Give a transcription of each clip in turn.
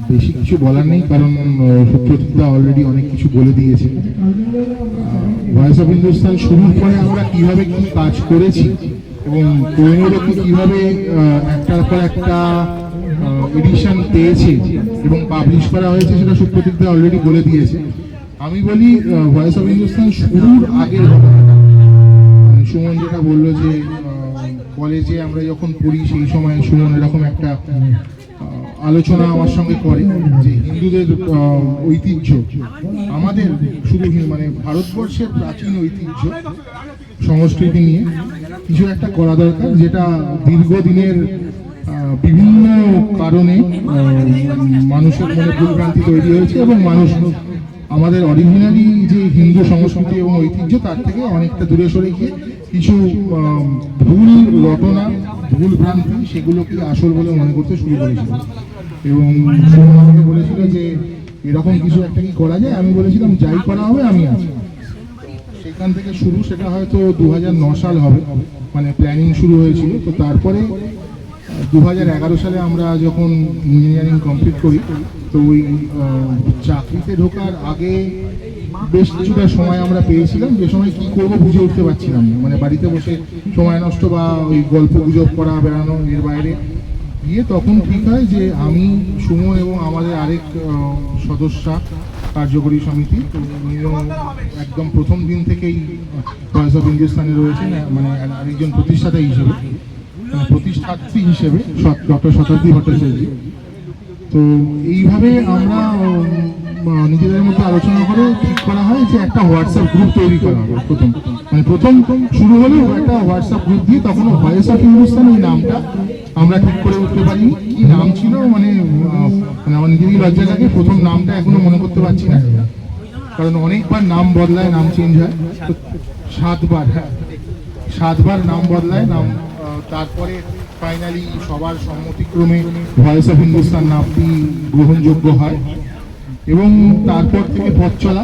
বেশি কিছু বলার নেই, কারণ সুপ্রতীকদা অলরেডি অনেক কিছু বলে দিয়েছে। ভয়েস অফ হিন্দুস্তান শুরুর পরে আমরা কিভাবে কি কাজ করেছি এবং কোহিনূরকে কিভাবে একটার পর একটা এডিশন পেয়েছে এবং পাবলিশ করা হয়েছে, সেটা সুপ্রতীকদা অলরেডি বলে দিয়েছে। আমি বলি ভয়েস অফ হিন্দুস্তান শুরুর আগের ঘটনাটা, মানে সুমন যেটা বললো যে কলেজে আমরা যখন পড়ি সেই সময় সুমন এরকম একটা আলোচনা আমার সঙ্গে করে যে হিন্দুদের ঐতিহ্য, আমাদের শুধু মানে ভারতবর্ষের প্রাচীন ঐতিহ্য সংস্কৃতি নিয়ে কিছু একটা করা দরকার, যেটা দীর্ঘদিনের বিভিন্ন কারণে মানুষের মনে ভুলভ্রান্তি তৈরি হয়েছে এবং মানুষ আমাদের অরিজিনালি যে হিন্দু সংস্কৃতি এবং ঐতিহ্য তার থেকে অনেকটা দূরে সরে গিয়ে কিছু ভুল রটনা, ভুল ভ্রান্তি, সেগুলোকে আসল বলে মনে করতে শুরু করেছিল। এবং আমাকে বলেছিল যে এরকম কিছু একটা কি করা যায়, আমি বলেছিলাম যাই করা হবে আমি আছি। সেখান থেকে শুরু, সেটা হয়তো 2009 সাল হবে, মানে প্ল্যানিং শুরু হয়েছিল। তো তারপরে 2011 সালে আমরা যখন ইঞ্জিনিয়ারিং কমপ্লিট করি, তো ওই চাকরিতে ঢোকার আগে বেশ কিছুটা সময় আমরা পেয়েছিলাম, যে সময় কি করবো বুঝে উঠতে পারছিলাম না। মানে বাড়িতে বসে সময় নষ্ট বা ওই গল্প গুজব করা, বেড়ানো, এর বাইরে গিয়ে তখন ঠিক হয় যে আমি, সুমন এবং আমাদের আরেক সদস্যা কার্যকরী সমিতি, উনিও একদম প্রথম দিন থেকেই ভয়েস অফ হিন্দুস্তানে রয়েছেন, মানে আরেকজন প্রতিষ্ঠাতা হিসেবে, প্রতিষ্ঠাত্রী হিসেবে ডক্টর শতাব্দী ভট্টাচার্য। তো এইভাবে আমরা নিজেদের মধ্যে আলোচনা করে ঠিক করা হয় যে একটা হোয়াটসঅ্যাপ গ্রুপ তৈরি করা হবে। প্রথম শুরু হলো একটা হোয়াটসঅ্যাপ গ্রুপ দিয়ে, তখন ভয়েস অফ হিন্দুস্তান এই নামটা আমরা ঠিক করে উঠতে পারিনি। কি নাম ছিল মানে আমার নিজেরই লজ্জা লাগে, প্রথম নামটা এখনো মনে করতে পারছি না, কারণ অনেকবার নাম বদলায়, নাম চেঞ্জ হয়, 7বার নাম বদলায় নাম। তারপরে ফাইনালি সবার সম্মতিক্রমে ভয়েস অফ হিন্দুস্তান নামটি গ্রহণযোগ্য হয় এবং তারপর থেকে পথ চলা।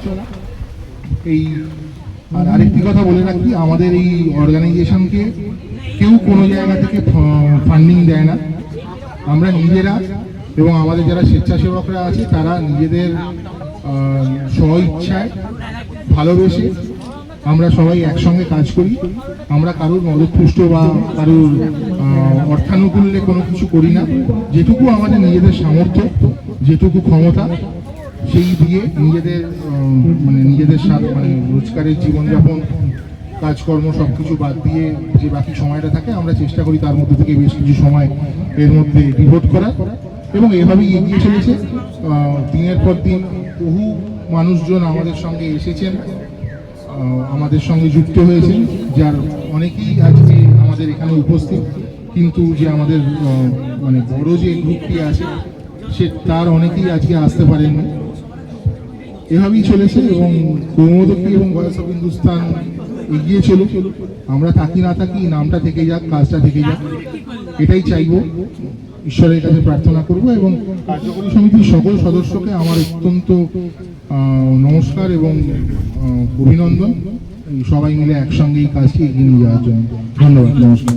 এই আর আরেকটি কথা বলে রাখি, আমাদের এই অর্গানাইজেশনকে কেউ কোনো জায়গা থেকে ফান্ডিং দেয় না। আমরা নিজেরা এবং আমাদের যারা স্বেচ্ছাসেবকরা আছে তারা নিজেদের স্বইচ্ছায় ভালোবেসে আমরা সবাই একসঙ্গে কাজ করি। আমরা কারোর মদতপুষ্ট বা কারোর অর্থানুকূল্যে কোনো কিছু করি না। যেটুকু আমাদের নিজেদের সামর্থ্য, যেটুকু ক্ষমতা, সেই দিয়ে নিজেদের নিজেদের সাথে রোজগারের জীবনযাপন, কাজকর্ম সব কিছু বাদ দিয়ে যে বাকি সময়টা থাকে আমরা চেষ্টা করি তার মধ্যে থেকে বেশ কিছু সময় এর মধ্যে ডিভোট করা, এবং এভাবেই এগিয়ে চলেছে। দিনের পর দিন বহু মানুষজন আমাদের সঙ্গে এসেছেন, আমাদের সঙ্গে যুক্ত হয়েছেন, যার অনেকেই আজকে আমাদের এখানে উপস্থিত, কিন্তু যে আমাদের বড় যে গ্রুপটি আছে তার অনেকেই আজকে আসতে পারেননি। এভাবেই চলেছে এবং কৌমুদী এবং ভয়েস অফ হিন্দুস্তান এগিয়ে চলুক। আমরা থাকি না থাকি, নামটা থেকে যাক, কাজটা থেকে যাক, এটাই চাইবো, ঈশ্বরের কাছে প্রার্থনা করব। এবং কার্যকরী সমিতির সকল সদস্যকে আমার অত্যন্ত নমস্কার এবং অভিনন্দন, সবাই মিলে একসঙ্গে এই কাজটি এগিয়ে নিয়ে যাওয়ার জন্য। ধন্যবাদ, নমস্কার।